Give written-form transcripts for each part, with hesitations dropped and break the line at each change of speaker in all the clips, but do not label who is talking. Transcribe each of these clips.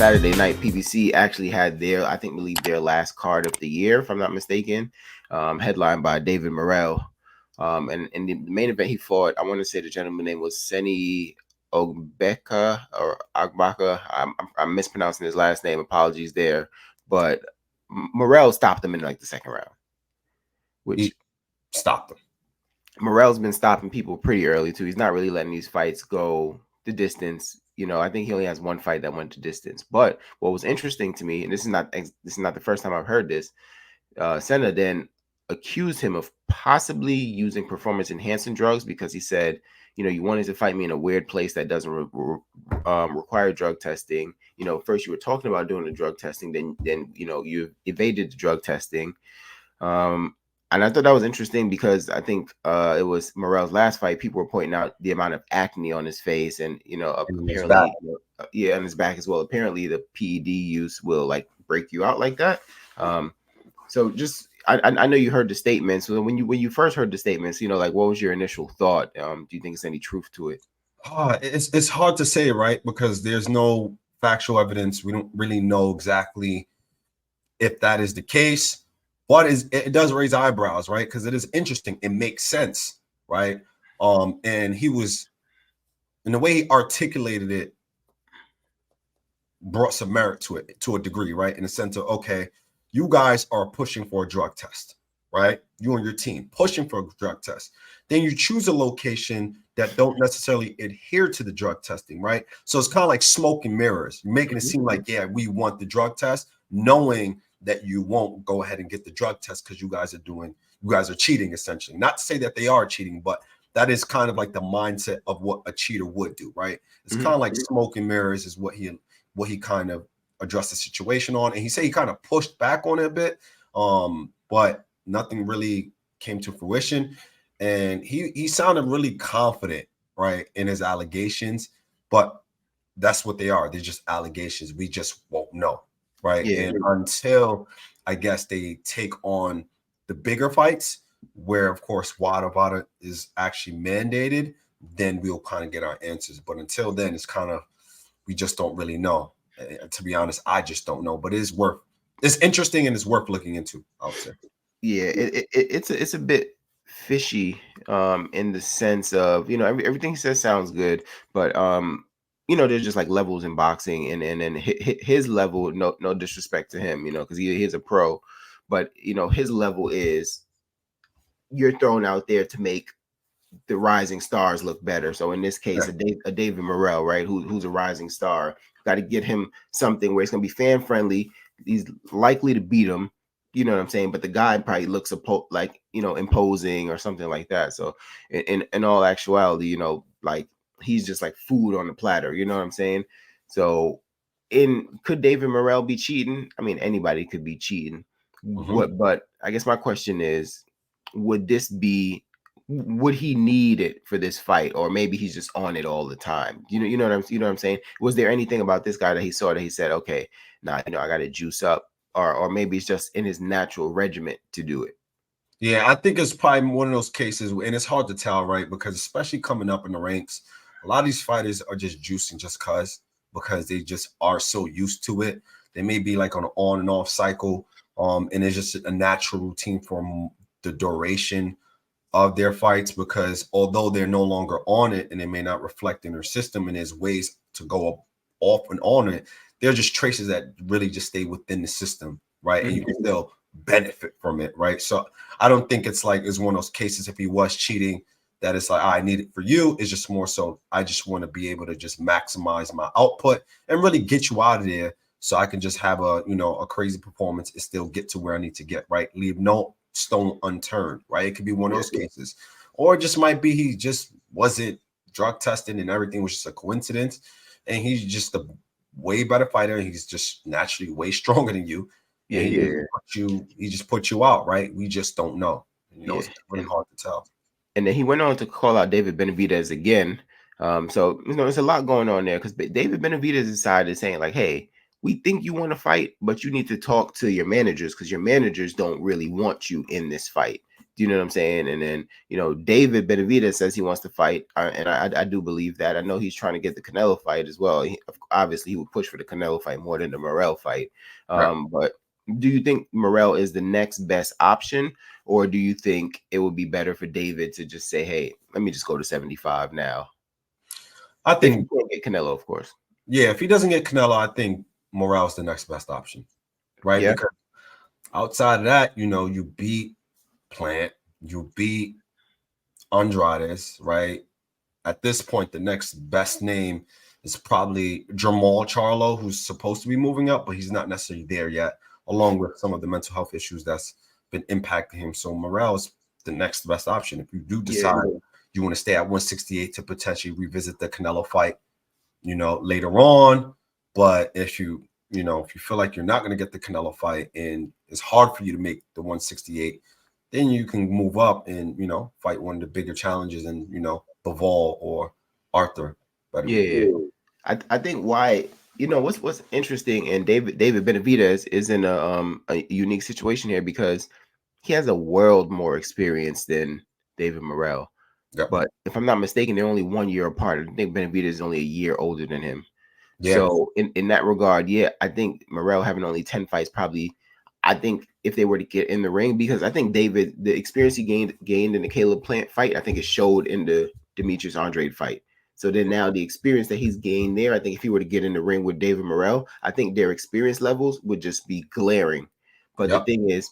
Saturday night, PBC actually had their, believe their last card of the year, if I'm not mistaken, headlined by David Morrell. And in the main event he fought, I want to say the gentleman's name was Seni Ogbeka or Agbaka. I'm mispronouncing his last name. Apologies there. But Morrell stopped him in like the second round, which
he stopped him.
Morell's been stopping people pretty early too. He's not really letting these fights go the distance. I think he only has one fight that went to distance. But what was interesting to me, and this is not the first time I've heard this, Senna then accused him of possibly using performance enhancing drugs because he said, you wanted to fight me in a weird place that doesn't require drug testing. First you were talking about doing the drug testing, then you evaded the drug testing. And I thought that was interesting because I think it was Morell's last fight. People were pointing out the amount of acne on his face and, apparently, on his back as well. Apparently the PED use will like break you out like that. So just, I know you heard the statements. So when you first heard the statements, like what was your initial thought? Do you think there's any truth to it?
It's hard to say, right? Because there's no factual evidence. We don't really know exactly if that is the case. But it does raise eyebrows, right? Because it is interesting. It makes sense, right? And he was, in the way he articulated it, brought some merit to it to a degree, right? In the sense of, okay, you guys are pushing for a drug test, right? You and your team pushing for a drug test. Then you choose a location that don't necessarily adhere to the drug testing, right? So it's kind of like smoke and mirrors. You're making it seem like, yeah, we want the drug test, knowing that you won't go ahead and get the drug test because you guys are cheating, essentially. Not to say that they are cheating, but that is kind of like the mindset of what a cheater would do, right? It's kind of like smoke and mirrors is what he kind of addressed the situation on. And he said he kind of pushed back on it a bit, but nothing really came to fruition. And he sounded really confident, right, in his allegations, but that's what they are. They're just allegations. We just won't know. Right. Yeah. And until I guess they take on the bigger fights where, of course, WADA is actually mandated, then we'll kind of get our answers. But until then, it's kind of, we just don't really know. To be honest, I just don't know. But it's interesting and it's worth looking into, I would say.
Yeah, it's a bit fishy in the sense of, everything he says sounds good, but there's just like levels in boxing, and his level, no disrespect to him, because he's a pro, but his level is you're thrown out there to make the rising stars look better. So in this case, a David Morrell, right, who's a rising star, got to get him something where it's gonna be fan friendly. He's likely to beat him. You know what I'm saying? But the guy probably looks like imposing or something like that. So in all actuality, like he's just like food on the platter. You know what I'm saying? So could David Morrell be cheating? I mean, anybody could be cheating. But I guess my question is, would he need it for this fight, or maybe he's just on it all the time? You know what I'm saying? Was there anything about this guy that he saw that he said, okay, nah, I got to juice up, or maybe it's just in his natural regiment to do it?
Yeah, I think it's probably one of those cases, and it's hard to tell, right? Because especially coming up in the ranks, a lot of these fighters are just juicing just because they just are so used to it. They may be like on an on and off cycle, and it's just a natural routine for the duration of their fights, because although they're no longer on it and they may not reflect in their system and there's ways to go off and on it, they're just traces that really just stay within the system, right? And you can still benefit from it, right? So I don't think it's one of those cases if he was cheating that it's like, I need it for you. It's just more so I just want to be able to just maximize my output and really get you out of there so I can just have a crazy performance and still get to where I need to get, right? Leave no stone unturned, right? It could be one of those cases. Or it just might be he just wasn't drug tested and everything was just a coincidence. And he's just a way better fighter. He's just naturally way stronger than you.
Yeah,
he just put you out, right? We just don't know. It's really hard to tell.
And then he went on to call out David Benavidez again. So there's a lot going on there, because David Benavidez's side is saying like, hey, we think you want to fight, but you need to talk to your managers, because your managers don't really want you in this fight. Do you know what I'm saying? And then, you know, David Benavidez says he wants to fight, and I do believe that. I know he's trying to get the Canelo fight as well. Obviously, he would push for the Canelo fight more than the Morell fight.
Right.
But do you think Morell is the next best option, or do you think it would be better for David to just say, "Hey, let me just go to 75 now"?
I
If you
think,
can't get Canelo, of course.
yeah, if he doesn't get Canelo, I think Morrell's the next best option, right?
Yeah,
Because outside of that, you know, you beat Plant, you beat Andrades, right? At this point, the next best name is probably Jamal Charlo, who's supposed to be moving up, but he's not necessarily there yet, along with some of the mental health issues that's been impacting him. So Morell's the next best option. If you do
yeah,
decide you want to stay at 168 to potentially revisit the Canelo fight, you know, later on. But if you, you know, if you feel like you're not going to get the Canelo fight and it's hard for you to make the 168, then you can move up and, you know, fight one of the bigger challenges and, you know, Bivol or Arthur.
yeah. I think why, you know, what's interesting, and David Benavidez is in a unique situation here because he has a world more experience than David Morell.
Yep.
But if I'm not mistaken, they're only 1 year apart. I think Benavidez is only a year older than him.
Yeah.
So in that regard, yeah, I think Morell having only 10 fights probably, I think if they were to get in the ring, because I think David, the experience he gained in the Caleb Plant fight, I think it showed in the Demetrius Andrade fight. So then now the experience that he's gained there, I think if he were to get in the ring with David Morell, I think their experience levels would just be glaring. But the
Yep.
thing is,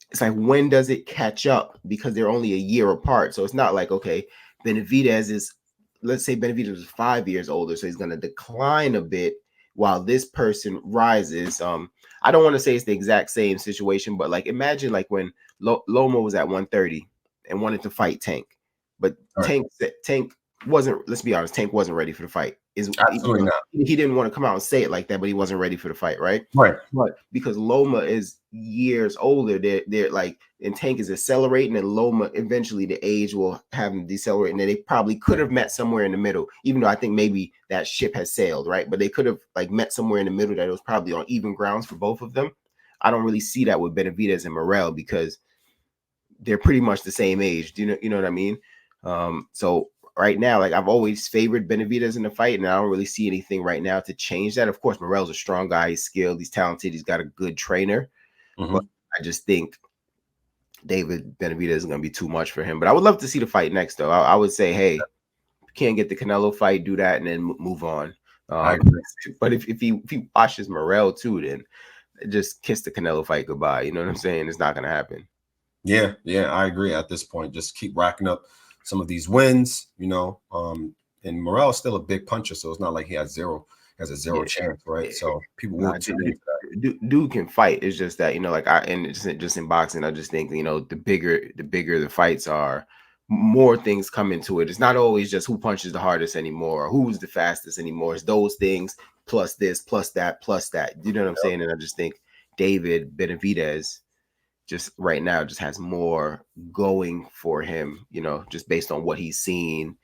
it's like, when does it catch up? Because they're only a year apart. So it's not like, okay, Benavidez is, let's say Benavidez is 5 years older, so he's going to decline a bit while this person rises. I don't want to say it's the exact same situation, but like imagine like when Loma was at 130 and wanted to fight Tank, but
All right.
Tank wasn't. Let's be honest, Tank wasn't ready for the fight.
Absolutely not.
He didn't want to come out and say it like that, but he wasn't ready for the fight, right?
Right.
But because Loma is years older, they're like, and Tank is accelerating, and Loma eventually the age will have him decelerate, and they probably could have met somewhere in the middle. Even though I think maybe that ship has sailed, right? But they could have like met somewhere in the middle that it was probably on even grounds for both of them. I don't really see that with Benavidez and Morell because they're pretty much the same age. Do you know what I mean? So right now, like I've always favored Benavidez in the fight, and I don't really see anything right now to change that. Of course, Morell's a strong guy, he's skilled, he's talented, he's got a good trainer, but
Mm-hmm.
I just think David Benavidez is going to be too much for him. But I would love to see the fight next, though. I would say, hey, can't get the Canelo fight, do that, and then move on.
I
Um,
agree.
but if he watches Morell too, then just kiss the Canelo fight goodbye. You know what I'm saying? It's not going to happen.
Yeah, yeah, I agree. At this point, just keep racking up some of these wins, you know. And Morrell is still a big puncher, so it's not like he has a zero
Yeah.
chance, right? So people
Nah,
will tune into that.
dude can fight. It's just that, you know, like and just in boxing, I just think, you know, the bigger the fights are, more things come into it. It's not always just who punches the hardest anymore, or who's the fastest anymore. It's those things plus this, plus that, plus that. You know what I'm saying? And I just think David Benavidez just right now just has more going for him, you know, just based on what he's seen.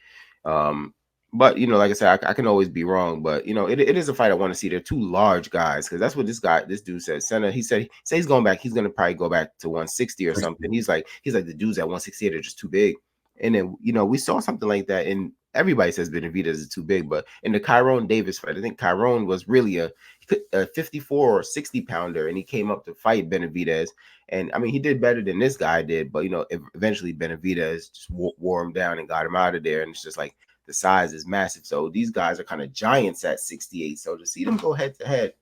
But you know, like I said, I can always be wrong. But you know, it is a fight I want to see. They're two large guys, because that's what this dude said. Senna, he said he's going back. He's going to probably go back to 160 or something. He's like the dudes at 168 are just too big. And then, you know, we saw something like that, and everybody says Benavidez is too big. But in the Tyrone Davis fight, I think Tyrone was really a 54 or 60 pounder, and he came up to fight Benavidez. And I mean, he did better than this guy did, but you know, eventually Benavidez just wore him down and got him out of there. And it's just like the size is massive. So these guys are kind of giants at 68. So to see them go head to head,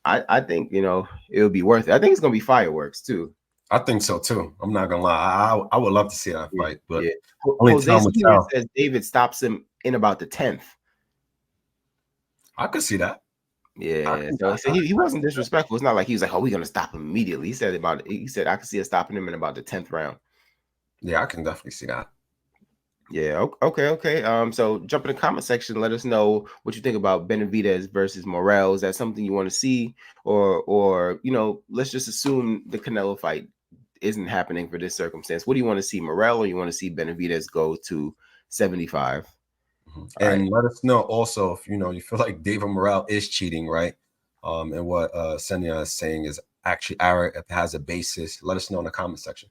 I think, you know, it would be worth it. I think it's gonna be fireworks too.
I think so too. I'm not gonna lie. I would love to see that fight, but
Yeah.
only
Jose
time will
Spears
tell.
says David stops him in about the 10th.
I could see that.
Yeah, so he wasn't disrespectful. It's not like he was like, "Oh, we're gonna stop him immediately." He said I could see us stopping him in about the 10th round.
Yeah, I can definitely see that.
Yeah. Okay. So jump in the comment section. Let us know what you think about Benavidez versus Morell. Is that something you want to see, or you know, let's just assume the Canelo fight isn't happening for this circumstance. What do you want to see, Morell, or you want to see Benavidez go to 75? All right.
And let us know also if you feel like David Morrell is cheating, right? And what Senya is saying is actually it has a basis. Let us know in the comment section.